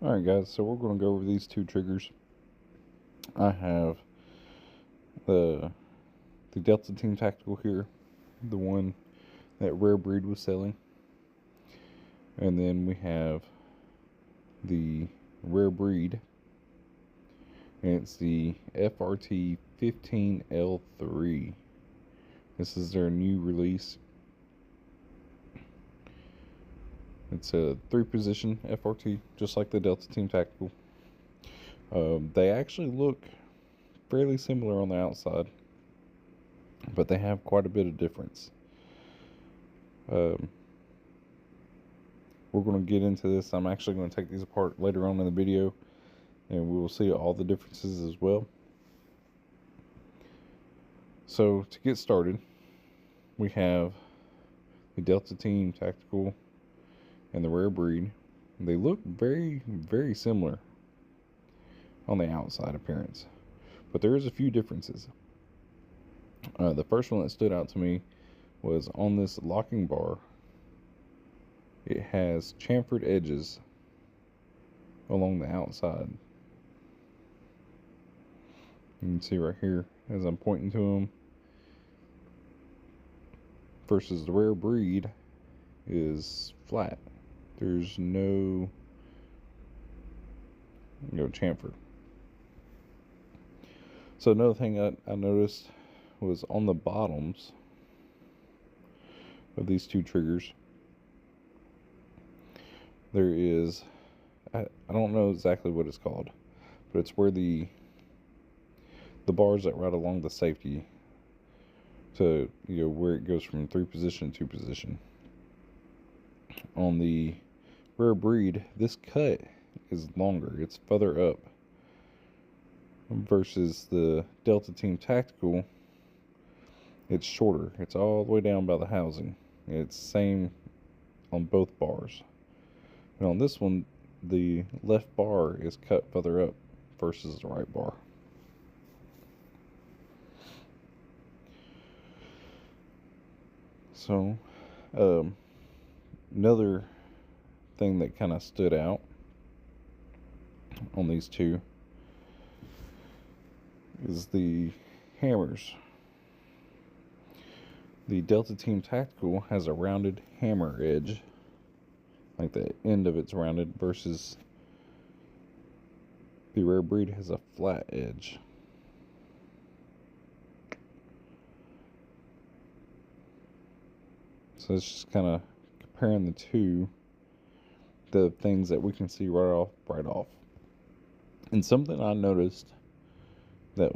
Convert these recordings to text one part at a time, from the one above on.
Alright guys, so we're going to go over these two triggers. I have the Delta Team Tactical here, the one that Rare Breed was selling. And then we have the Rare Breed, and it's the frt-15l3. This is their new release. It's a 3-position FRT, just like the Delta Team Tactical. They actually look fairly similar on the outside, but they have quite a bit of difference. We're going to get into this. I'm actually going to take these apart later on in the video, and we will see all the differences as well. So to get started, we have the Delta Team Tactical and the Rare Breed. They look very, very similar on the outside appearance, but there is a few differences. The first one that stood out to me was on this locking bar. It has chamfered edges along the outside. You can see right here as I'm pointing to them, versus the Rare Breed is flat. There's no chamfer. So another thing I noticed was on the bottoms of these two triggers, there is, I don't know exactly what it's called, but it's where the bars that ride along the safety to, where it goes from 3-position to 2-position. On the Rare Breed, this cut is longer, it's further up, versus the Delta Team Tactical, it's shorter. It's all the way down by the housing. It's same on both bars. And on this one, the left bar is cut further up versus the right bar. So, another thing that kind of stood out on these two is the hammers. The Delta Team Tactical has a rounded hammer edge, like the end of it's rounded, versus the Rare Breed has a flat edge. So it's just kind of comparing the two, the things that we can see right off. And something I noticed that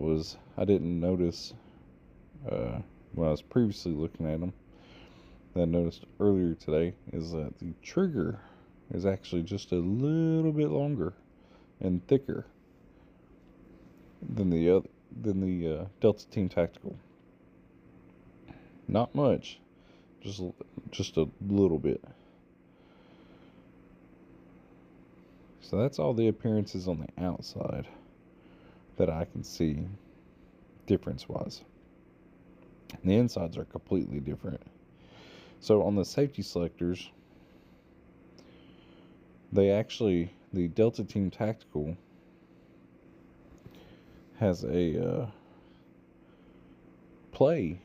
I didn't notice when I was previously looking at them, that I noticed earlier today, is that the trigger is actually just a little bit longer and thicker than the Delta Team Tactical. Not much, just a little bit. So that's all the appearances on the outside that I can see difference-wise. And the insides are completely different. So on the safety selectors, the Delta Team Tactical has a play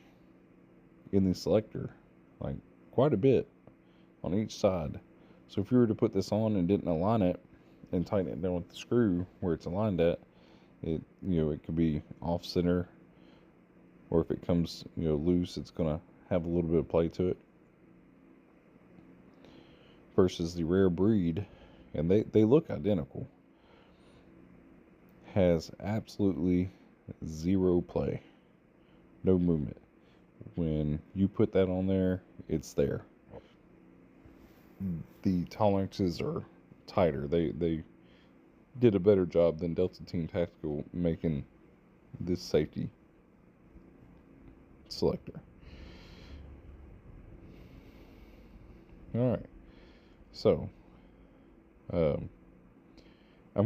in the selector, like quite a bit on each side. So if you were to put this on and didn't align it and tighten it down with the screw where it's aligned at, it could be off center, or if it comes loose, it's gonna have a little bit of play to it. Versus the Rare Breed, and they look identical, has absolutely zero play, no movement. When you put that on there, it's there. The tolerances are tighter. They did a better job than Delta Team Tactical making this safety selector. Alright, so I'm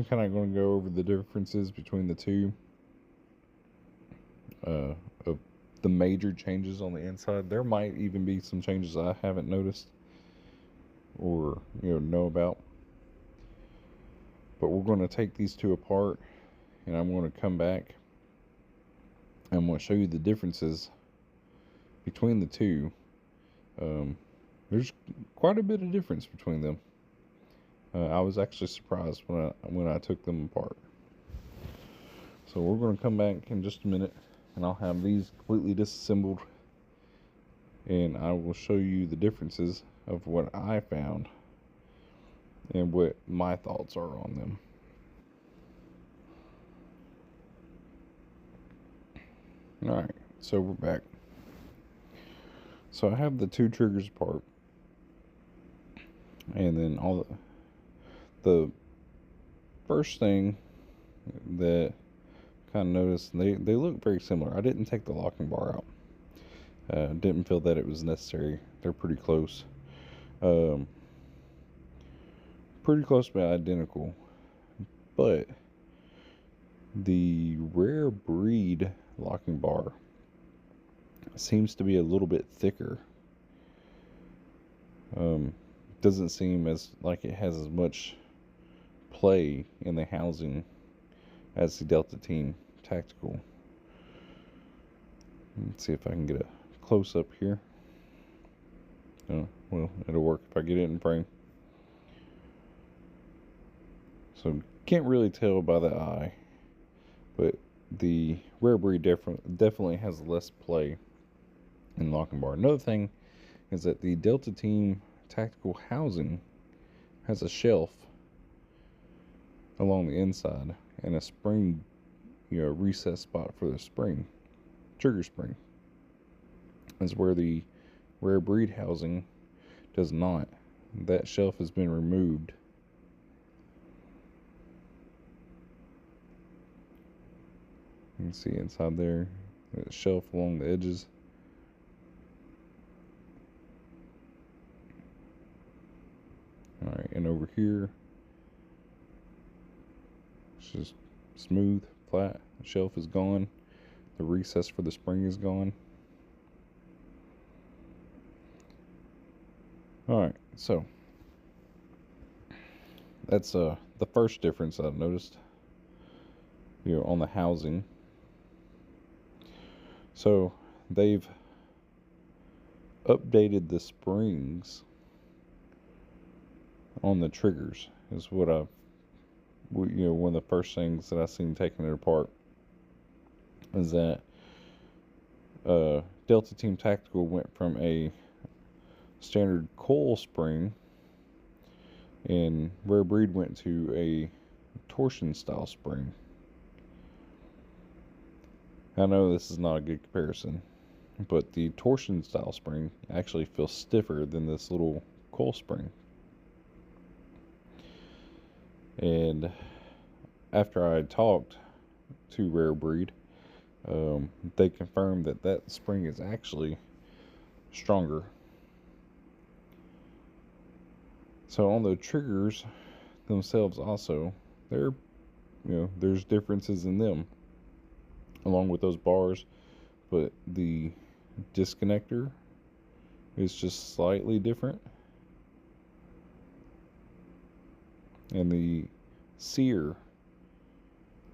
kind of going to go over the differences between the two, of the major changes on the inside. There might even be some changes I haven't noticed or know about. But we're going to take these two apart, and I'm going to come back and I'm going to show you the differences between the two. There's quite a bit of difference between them. I was actually surprised when I took them apart. So we're going to come back in just a minute, and I'll have these completely disassembled, and I will show you the differences of what I found and what my thoughts are on them. Alright, so we're back. So I have the two triggers apart, and then all the first thing that kind of noticed, they look very similar. I didn't take the locking bar out. Didn't feel that it was necessary. They're pretty close. Pretty close but identical. But the rare breed locking bar seems to be a little bit thicker. Doesn't seem as like it has as much play in the housing as the Delta Team Tactical. Let's see if I can get a close up here. Oh, well, it'll work if I get it in frame. So can't really tell by the eye, but the rare breed definitely has less play in locking bar. Another thing is that the Delta Team Tactical housing has a shelf along the inside and a spring, recessed spot for the spring, trigger spring. Is where the rare breed housing does not. That shelf has been removed. You can see inside there, that shelf along the edges. Alright, and over here, it's just smooth, flat. The shelf is gone. The recess for the spring is gone. Alright, so that's the first difference I've noticed, on the housing. So they've updated the springs on the triggers, is what one of the first things that I seen taking it apart is that Delta Team Tactical went from a standard coil spring, and rare breed went to a torsion style spring. I know this is not a good comparison, but the torsion style spring actually feels stiffer than this little coil spring. And after I talked to rare breed, they confirmed that spring is actually stronger. So on the triggers themselves also, there's differences in them along with those bars, but the disconnector is just slightly different, and the sear,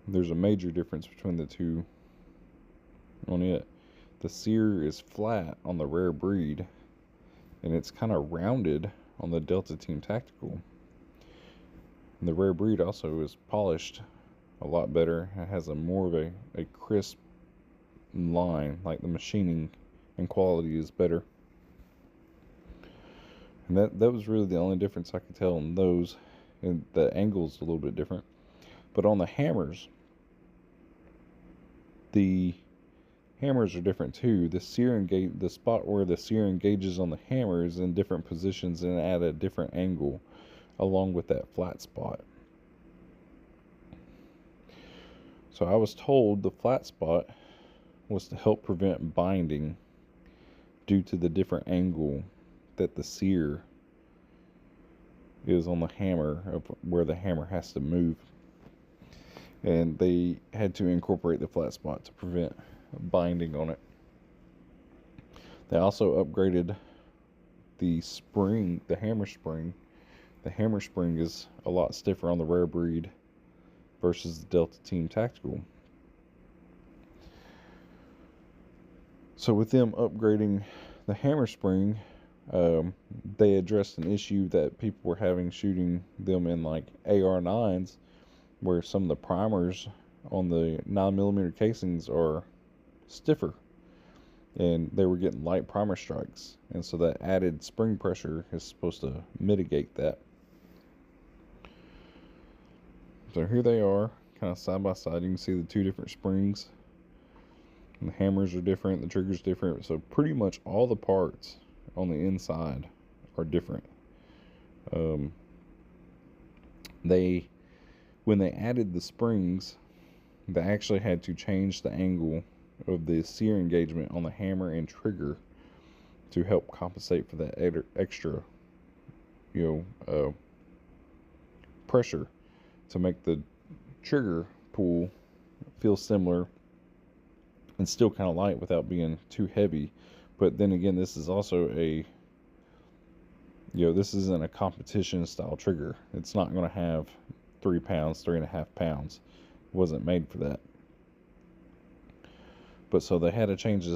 there's a major difference between the two on it. The sear is flat on the rare breed, and it's kind of rounded on the Delta Team Tactical. And the rare breed also is polished a lot better. It has more of a crisp line, like the machining and quality is better. And that was really the only difference I could tell in those, and the angle's a little bit different. But on the hammers are different too. The spot where the sear engages on the hammer is in different positions and at a different angle, along with that flat spot. So I was told the flat spot was to help prevent binding due to the different angle that the sear is on the hammer, of where the hammer has to move. And they had to incorporate the flat spot to prevent binding on it. They also upgraded the spring, the hammer spring the hammer spring is a lot stiffer on the rare breed versus the Delta Team Tactical. So with them upgrading the hammer spring, they addressed an issue that people were having shooting them in like AR9s, where some of the primers on the 9mm casings are stiffer, and they were getting light primer strikes, and so that added spring pressure is supposed to mitigate that. So here they are, kind of side by side. You can see the two different springs, and the hammers are different, the trigger's different, so pretty much all the parts on the inside are different. When they added the springs, they actually had to change the angle of the sear engagement on the hammer and trigger to help compensate for that extra, pressure, to make the trigger pull feel similar and still kind of light without being too heavy. But then again, this is also this isn't a competition style trigger. It's not going to have 3 pounds, 3.5 pounds. It wasn't made for that. But so they had to change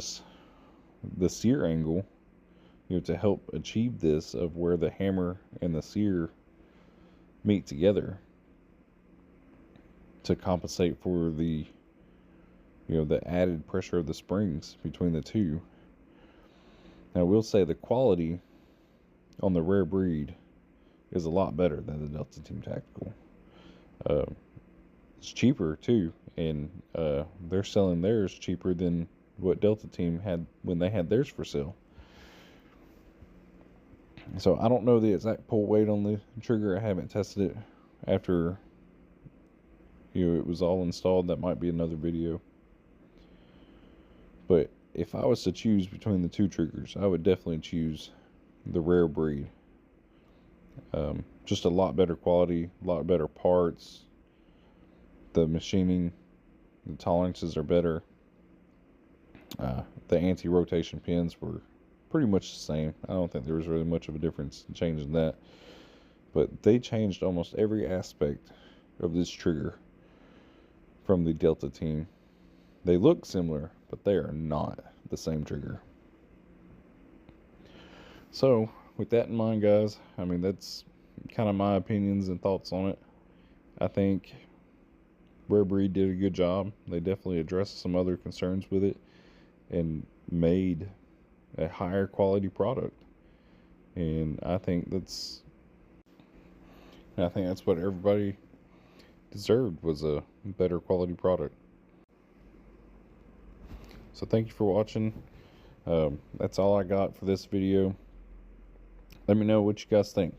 the sear angle, to help achieve this, of where the hammer and the sear meet together, to compensate for the added pressure of the springs between the two. Now, I will say the quality on the rare breed is a lot better than the Delta Team Tactical. It's cheaper too, and they're selling theirs cheaper than what Delta Team had when they had theirs for sale. So I don't know the exact pull weight on the trigger. I haven't tested it after it was all installed. That might be another video. But if I was to choose between the two triggers, I would definitely choose the rare breed. Just a lot better quality, a lot better parts. The machining, the tolerances are better. The anti-rotation pins were pretty much the same. I don't think there was really much of a difference in changing that. But they changed almost every aspect of this trigger from the Delta Team. They look similar, but they are not the same trigger. So, with that in mind, guys, I mean, that's kind of my opinions and thoughts on it. I think Rare Breed did a good job. They definitely addressed some other concerns with it and made a higher quality product. And I think that's what everybody deserved, was a better quality product. So thank you for watching. That's all I got for this video. Let me know what you guys think.